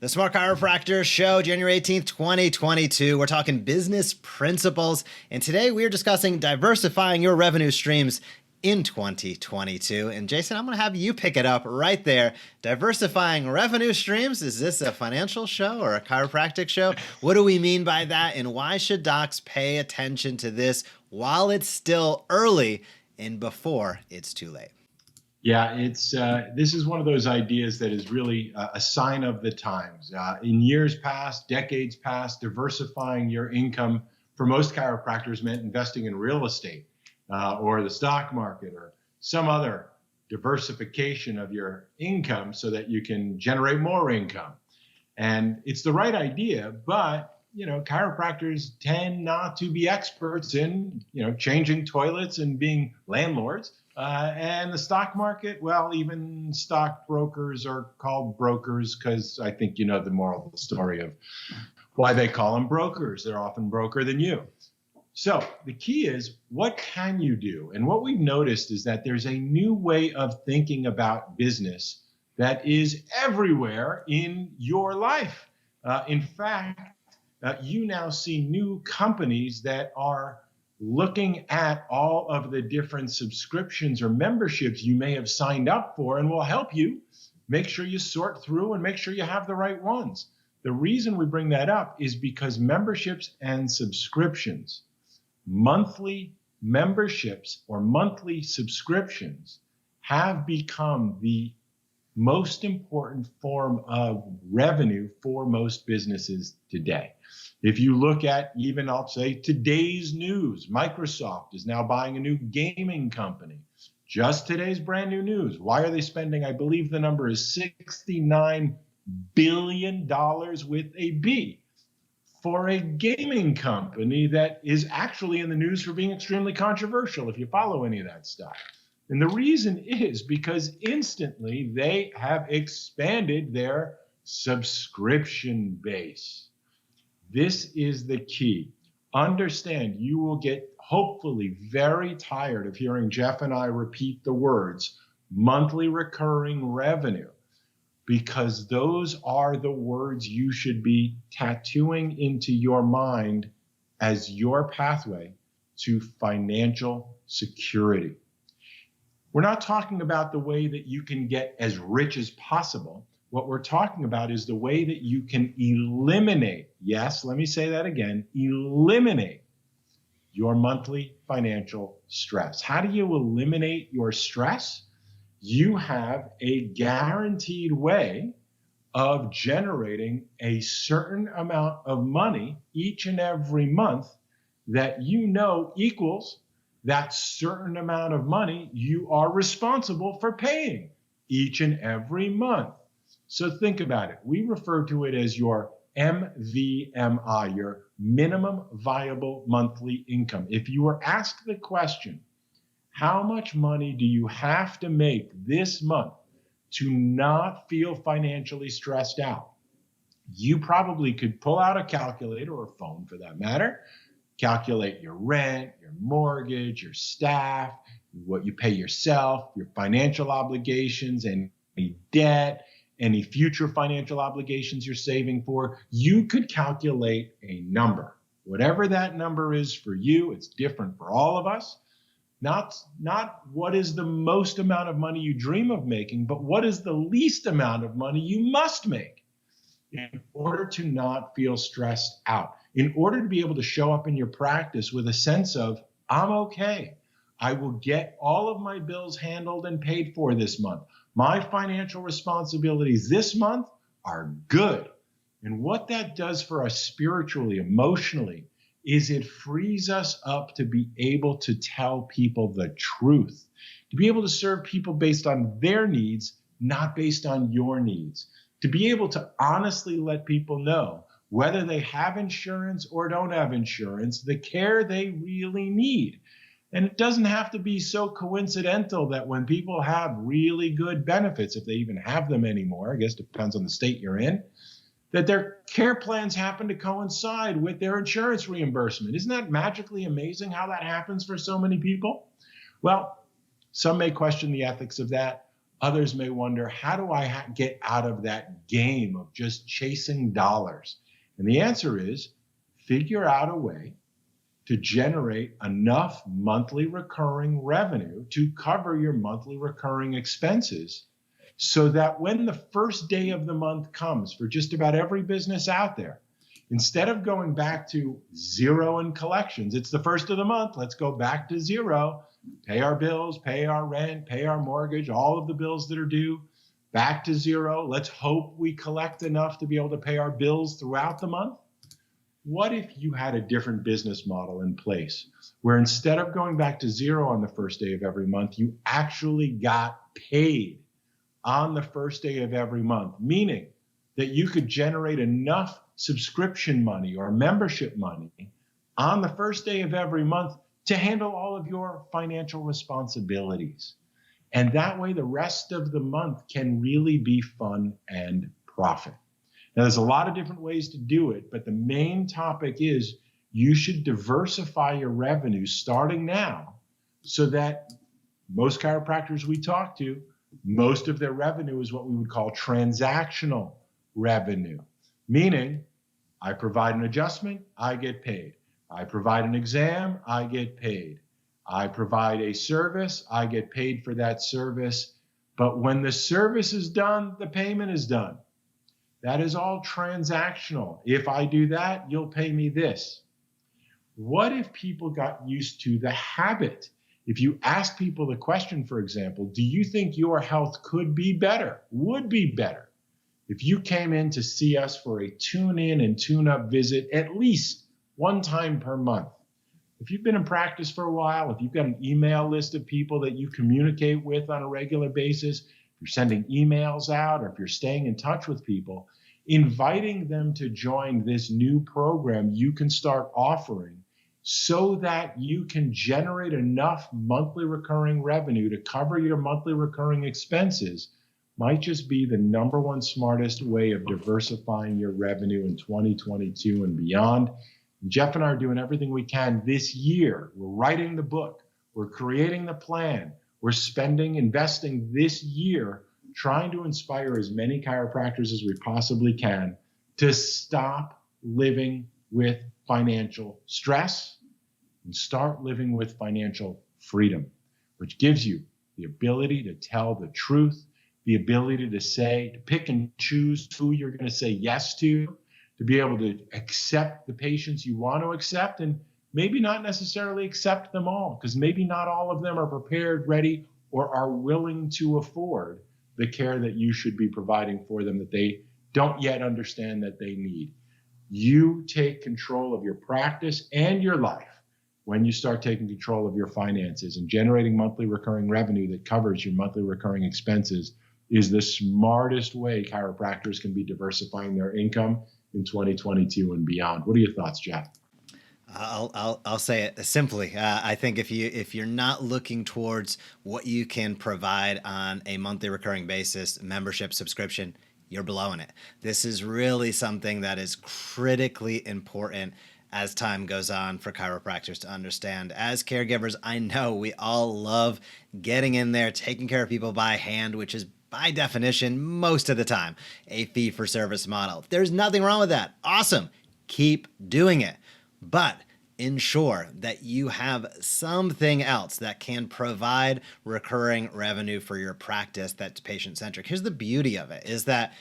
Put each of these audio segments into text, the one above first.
The Smart Chiropractor Show, January 18th, 2022. We're talking business principles, and today we are discussing diversifying your revenue streams in 2022. And Jason, I'm going to have you pick it up right there. Diversifying revenue streams. Is this a financial show or a chiropractic show? What do we mean by that? And why should docs pay attention to this while it's still early and before it's too late? Yeah, this is one of those ideas that is really a sign of the times. In years past, decades past, diversifying your income for most chiropractors meant investing in real estate or the stock market or some other diversification of your income so that you can generate more income. And it's the right idea, but chiropractors tend not to be experts in changing toilets and being landlords. And the stock market, well, even stock brokers are called brokers because I think you know the moral of the story of why they call them brokers. They're often broker than you. So the key is, what can you do? And what we've noticed is that there's a new way of thinking about business that is everywhere in your life. In fact, you now see new companies that are looking at all of the different subscriptions or memberships you may have signed up for and will help you make sure you sort through and make sure you have the right ones. The reason we bring that up is because memberships and subscriptions, monthly memberships or monthly subscriptions, have become the most important form of revenue for most businesses today. If you look at even, I'll say, today's news, Microsoft is now buying a new gaming company. Just today's brand new news. Why are they spending, I believe the number is $69 billion with a B for a gaming company that is actually in the news for being extremely controversial if you follow any of that stuff. And the reason is because instantly they have expanded their subscription base. This is the key. Understand, you will get hopefully very tired of hearing Jeff and I repeat the words monthly recurring revenue, because those are the words you should be tattooing into your mind as your pathway to financial security. We're not talking about the way that you can get as rich as possible. What we're talking about is the way that you can eliminate, yes, let me say that again, eliminate your monthly financial stress. How do you eliminate your stress? You have a guaranteed way of generating a certain amount of money each and every month that equals that certain amount of money you are responsible for paying each and every month. So think about it. We refer to it as your MVMI, your minimum viable monthly income. If you were asked the question, how much money do you have to make this month to not feel financially stressed out? You probably could pull out a calculator or a phone for that matter, calculate your rent, your mortgage, your staff, what you pay yourself, your financial obligations, and any debt, any future financial obligations you're saving for. You could calculate a number. Whatever that number is for you, it's different for all of us. Not what is the most amount of money you dream of making, but what is the least amount of money you must make in order to not feel stressed out, in order to be able to show up in your practice with a sense of, I'm okay. I will get all of my bills handled and paid for this month. My financial responsibilities this month are good. And what that does for us spiritually, emotionally, is it frees us up to be able to tell people the truth, to be able to serve people based on their needs, not based on your needs, to be able to honestly let people know whether they have insurance or don't have insurance, the care they really need. And it doesn't have to be so coincidental that when people have really good benefits, if they even have them anymore, I guess it depends on the state you're in, that their care plans happen to coincide with their insurance reimbursement. Isn't that magically amazing how that happens for so many people? Well, some may question the ethics of that. Others may wonder, how do I get out of that game of just chasing dollars? And the answer is figure out a way to generate enough monthly recurring revenue to cover your monthly recurring expenses, so that when the first day of the month comes for just about every business out there, instead of going back to zero in collections, it's the first of the month, let's go back to zero, pay our bills, pay our rent, pay our mortgage, all of the bills that are due, back to zero. Let's hope we collect enough to be able to pay our bills throughout the month. What if you had a different business model in place where instead of going back to zero on the first day of every month, you actually got paid on the first day of every month, meaning that you could generate enough subscription money or membership money on the first day of every month to handle all of your financial responsibilities. And that way, the rest of the month can really be fun and profit. Now, there's a lot of different ways to do it, but the main topic is you should diversify your revenue starting now, so that most chiropractors we talk to, most of their revenue is what we would call transactional revenue, meaning I provide an adjustment, I get paid. I provide an exam, I get paid. I provide a service, I get paid for that service. But when the service is done, the payment is done. That is all transactional. If I do that, you'll pay me this. What if people got used to the habit? If you ask people the question, for example, do you think your health could be better, would be better, if you came in to see us for a tune-in and tune-up visit at least one time per month? If you've been in practice for a while, if you've got an email list of people that you communicate with on a regular basis, if you're sending emails out, or if you're staying in touch with people, inviting them to join this new program you can start offering so that you can generate enough monthly recurring revenue to cover your monthly recurring expenses might just be the number one smartest way of diversifying your revenue in 2022 and beyond. Jeff and I are doing everything we can this year. We're writing the book. We're creating the plan. We're investing this year, trying to inspire as many chiropractors as we possibly can to stop living with financial stress and start living with financial freedom, which gives you the ability to tell the truth, the ability to pick and choose who you're going to say yes to be able to accept the patients you want to accept, and maybe not necessarily accept them all, because maybe not all of them are prepared, ready, or are willing to afford the care that you should be providing for them that they don't yet understand that they need. You take control of your practice and your life when you start taking control of your finances, and generating monthly recurring revenue that covers your monthly recurring expenses is the smartest way chiropractors can be diversifying their income in 2022 and beyond. What are your thoughts, Jeff? I'll say it simply. I think if you're not looking towards what you can provide on a monthly recurring basis, membership, subscription, you're blowing it. This is really something that is critically important as time goes on for chiropractors to understand. As caregivers, I know we all love getting in there, taking care of people by hand, which is by definition, most of the time, a fee-for-service model. There's nothing wrong with that. Awesome. Keep doing it. But ensure that you have something else that can provide recurring revenue for your practice that's patient-centric. Here's the beauty of it, is that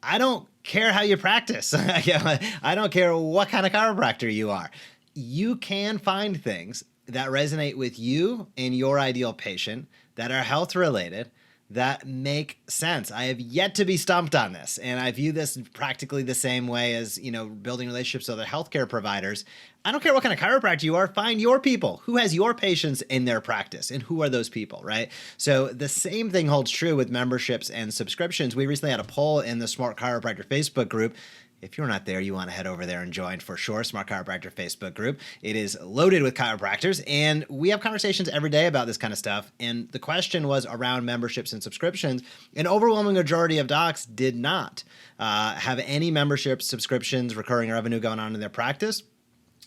I don't care how you practice. I don't care what kind of chiropractor you are. You can find things that resonate with you and your ideal patient that are health-related, that make sense. I have yet to be stumped on this, and I view this practically the same way as, building relationships with other healthcare providers. I don't care what kind of chiropractor you are, find your people. Who has your patients in their practice, and who are those people, right? So the same thing holds true with memberships and subscriptions. We recently had a poll in the Smart Chiropractor Facebook group. If you're not there, you want to head over there and join for sure. Smart Chiropractor Facebook group. It is loaded with chiropractors, and we have conversations every day about this kind of stuff. And the question was around memberships and subscriptions. An overwhelming majority of docs did not have any memberships, subscriptions, recurring revenue going on in their practice.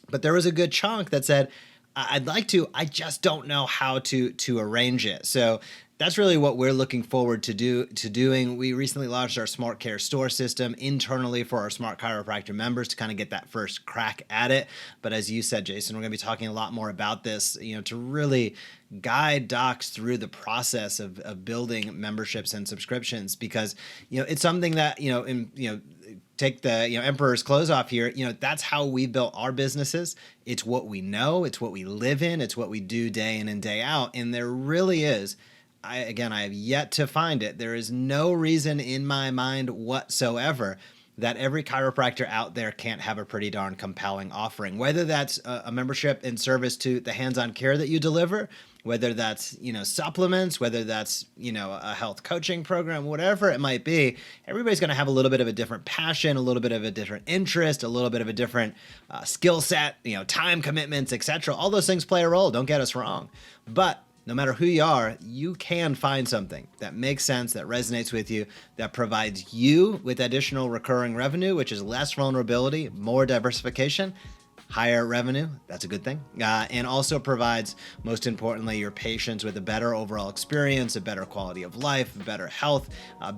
But there was a good chunk that said, I'd like to, I just don't know how to arrange it. So that's really what we're looking forward to doing. We recently launched our Smart Care store system internally for our Smart Chiropractor members to kind of get that first crack at it. But as you said, Jason, we're going to be talking a lot more about this, to really guide docs through the process of building memberships and subscriptions, because it's something that take the emperor's clothes off here. That's how we built our businesses. It's what we know, it's what we live in, it's what we do day in and day out. And there really is, I have yet to find it, there is no reason in my mind whatsoever that every chiropractor out there can't have a pretty darn compelling offering, whether that's a membership in service to the hands-on care that you deliver, whether that's, supplements, whether that's, a health coaching program, whatever it might be. Everybody's going to have a little bit of a different passion, a little bit of a different interest, a little bit of a different skill set, time commitments, etc. All those things play a role. Don't get us wrong. But no matter who you are, you can find something that makes sense, that resonates with you, that provides you with additional recurring revenue, which is less vulnerability, more diversification, higher revenue. That's a good thing. And also provides, most importantly, your patients with a better overall experience, a better quality of life, better health,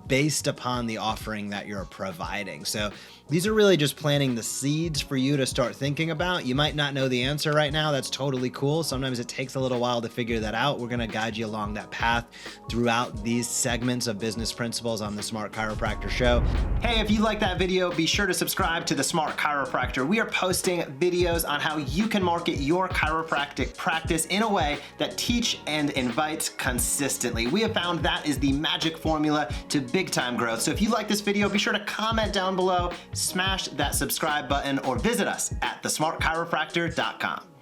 based upon the offering that you're providing. So these are really just planting the seeds for you to start thinking about. You might not know the answer right now. That's totally cool. Sometimes it takes a little while to figure that out. We're going to guide you along that path throughout these segments of business principles on the Smart Chiropractor Show. Hey, if you like that video, be sure to subscribe to the Smart Chiropractor. We are posting videos on how you can market your chiropractic practice in a way that teach and invites consistently. We have found that is the magic formula to big time growth. So if you like this video, be sure to comment down below, smash that subscribe button, or visit us at thesmartchiropractor.com.